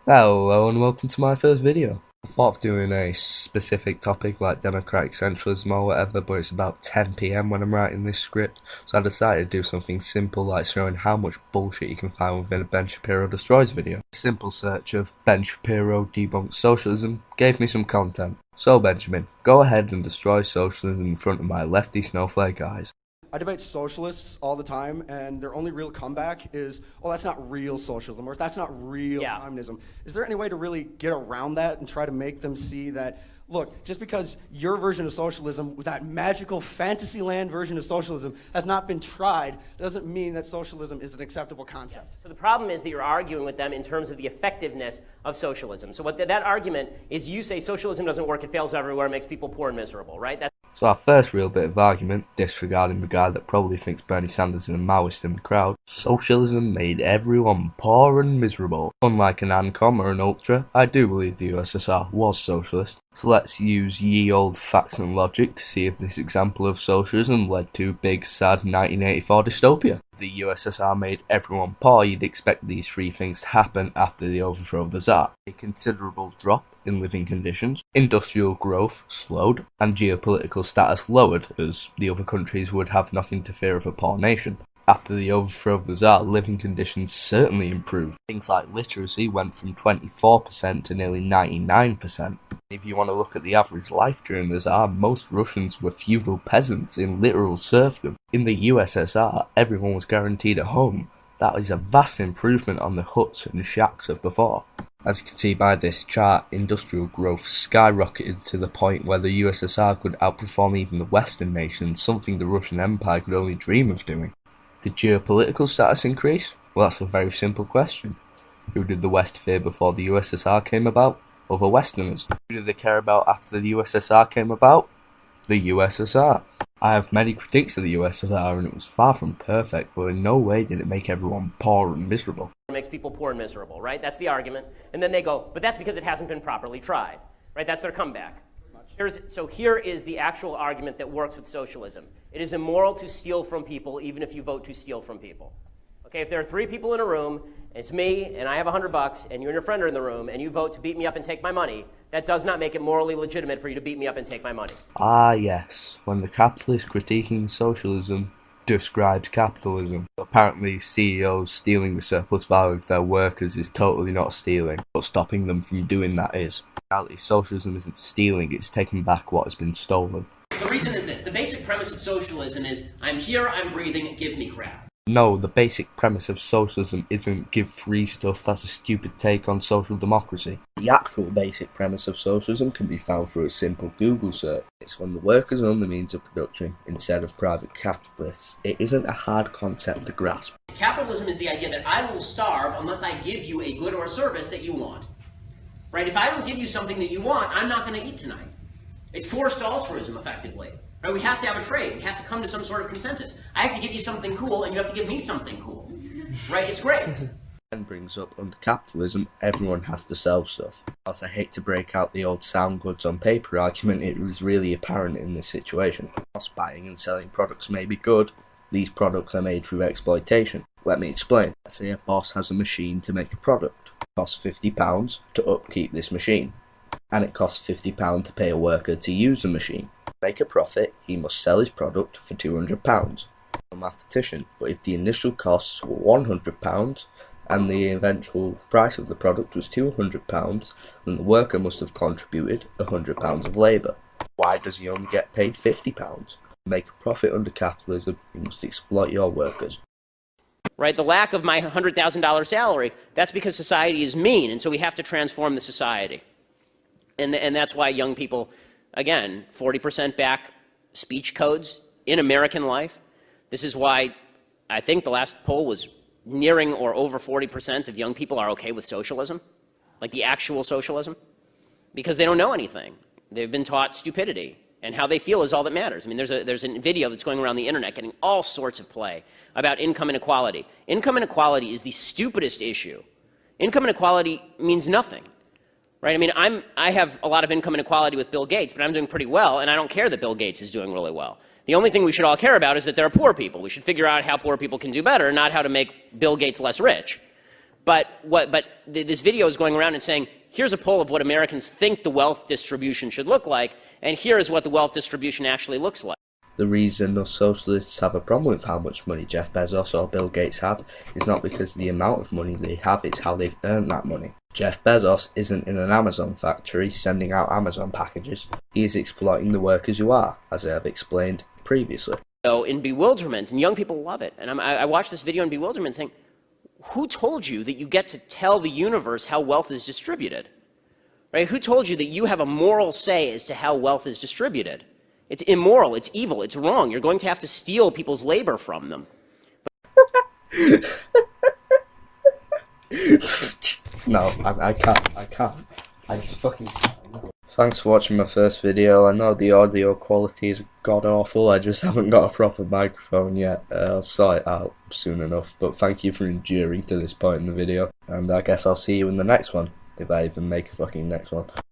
Hello and welcome to my first video. I thought of doing a specific topic like democratic centralism or whatever, but it's about 10 PM when I'm writing this script, so I decided to do something simple like showing how much bullshit you can find within a Ben Shapiro destroys video. A simple search of Ben Shapiro debunks socialism gave me some content. So Benjamin, go ahead and destroy socialism in front of my lefty snowflake eyes. I debate socialists all the time, and their only real comeback is, oh, that's not real socialism, or that's not real communism. Is there any way to really get around that and try to make them see that, look, just because your version of socialism, that magical fantasy land version of socialism, has not been tried, doesn't mean that socialism is an acceptable concept? Yes. So the problem is that you're arguing with them in terms of the effectiveness of socialism. So what that argument is, you say socialism doesn't work, it fails everywhere, it makes people poor and miserable, right? So our first real bit of argument, disregarding the guy that probably thinks Bernie Sanders is a Maoist in the crowd, socialism made everyone poor and miserable. Unlike an ANCOM or an Ultra, I do believe the USSR was socialist. So let's use ye old facts and logic to see if this example of socialism led to big sad 1984 dystopia. If the USSR made everyone poor, you'd expect these three things to happen after the overthrow of the Tsar. A considerable drop in living conditions, industrial growth slowed, and geopolitical status lowered, as the other countries would have nothing to fear of a poor nation. After the overthrow of the Tsar, living conditions certainly improved. Things like literacy went from 24% to nearly 99%. If you want to look at the average life during the Tsar, most Russians were feudal peasants in literal serfdom. In the USSR, everyone was guaranteed a home. That is a vast improvement on the huts and shacks of before. As you can see by this chart, industrial growth skyrocketed to the point where the USSR could outperform even the Western nations, something the Russian Empire could only dream of doing. Did geopolitical status increase? Well, that's a very simple question. Who did the West fear before the USSR came about? Other Westerners. Who did they care about after the USSR came about? The USSR. I have many critiques of the USSR, and it was far from perfect, but in no way did it make everyone poor and miserable. It makes people poor and miserable, right? That's the argument. And then they go, but that's because it hasn't been properly tried, right? That's their comeback. So here is the actual argument that works with socialism. It is immoral to steal from people, even if you vote to steal from people. Okay, if there are three people in a room, and it's me, and I have $100, and you and your friend are in the room, and you vote to beat me up and take my money, that does not make it morally legitimate for you to beat me up and take my money. Ah yes, when the capitalist critiquing socialism describes capitalism. Apparently CEOs stealing the surplus value of their workers is totally not stealing, but stopping them from doing that is. In reality, socialism isn't stealing, it's taking back what has been stolen. The reason is this. The basic premise of socialism is, I'm here, I'm breathing, give me crap. No, the basic premise of socialism isn't give free stuff. That's a stupid take on social democracy. The actual basic premise of socialism can be found through a simple Google search. It's when the workers own the means of production instead of private capitalists. It isn't a hard concept to grasp. Capitalism is the idea that I will starve unless I give you a good or service that you want. Right? If I don't give you something that you want, I'm not going to eat tonight. It's forced altruism, effectively. Right? We have to have a trade. We have to come to some sort of consensus. I have to give you something cool, and you have to give me something cool. Right? It's great. And brings up, under capitalism, everyone has to sell stuff. Whilst I hate to break out the old sound goods on paper argument, it was really apparent in this situation. Whilst buying and selling products may be good, these products are made through exploitation. Let me explain. Let's say a boss has a machine to make a product. It costs £50 to upkeep this machine, and it costs £50 to pay a worker to use the machine. To make a profit, he must sell his product for £200. I'm a mathematician, but if the initial costs were £100 and the eventual price of the product was £200, then the worker must have contributed £100 of labour. Why does he only get paid £50? To make a profit under capitalism, you must exploit your workers. Right? The lack of my $100,000 salary, that's because society is mean, and so we have to transform the society. And that's why young people, again, 40% back speech codes in American life. This is why I think the last poll was nearing or over 40% of young people are okay with socialism, like the actual socialism, because they don't know anything. They've been taught stupidity, and how they feel is all that matters. I mean, there's a video that's going around the internet getting all sorts of play about income inequality. Income inequality is the stupidest issue. Income inequality means nothing. Right? I mean, I have a lot of income inequality with Bill Gates, but I'm doing pretty well, and I don't care that Bill Gates is doing really well. The only thing we should all care about is that there are poor people. We should figure out how poor people can do better, not how to make Bill Gates less rich. But this video is going around and saying, here's a poll of what Americans think the wealth distribution should look like, and here is what the wealth distribution actually looks like. The reason us socialists have a problem with how much money Jeff Bezos or Bill Gates have is not because of the amount of money they have, it's how they've earned that money. Jeff Bezos isn't in an Amazon factory sending out Amazon packages. He is exploiting the workers who are, as I have explained previously. So in bewilderment, and young people love it, and I watched this video in bewilderment saying, who told you that you get to tell the universe how wealth is distributed? Right? Who told you that you have a moral say as to how wealth is distributed? It's immoral, it's evil, it's wrong. You're going to have to steal people's labor from them. No, I can't. I just fucking can't. Thanks for watching my first video. I know the audio quality is god-awful. I just haven't got a proper microphone yet. I'll sort it out soon enough. But thank you for enduring to this point in the video. And I guess I'll see you in the next one. If I even make a fucking next one.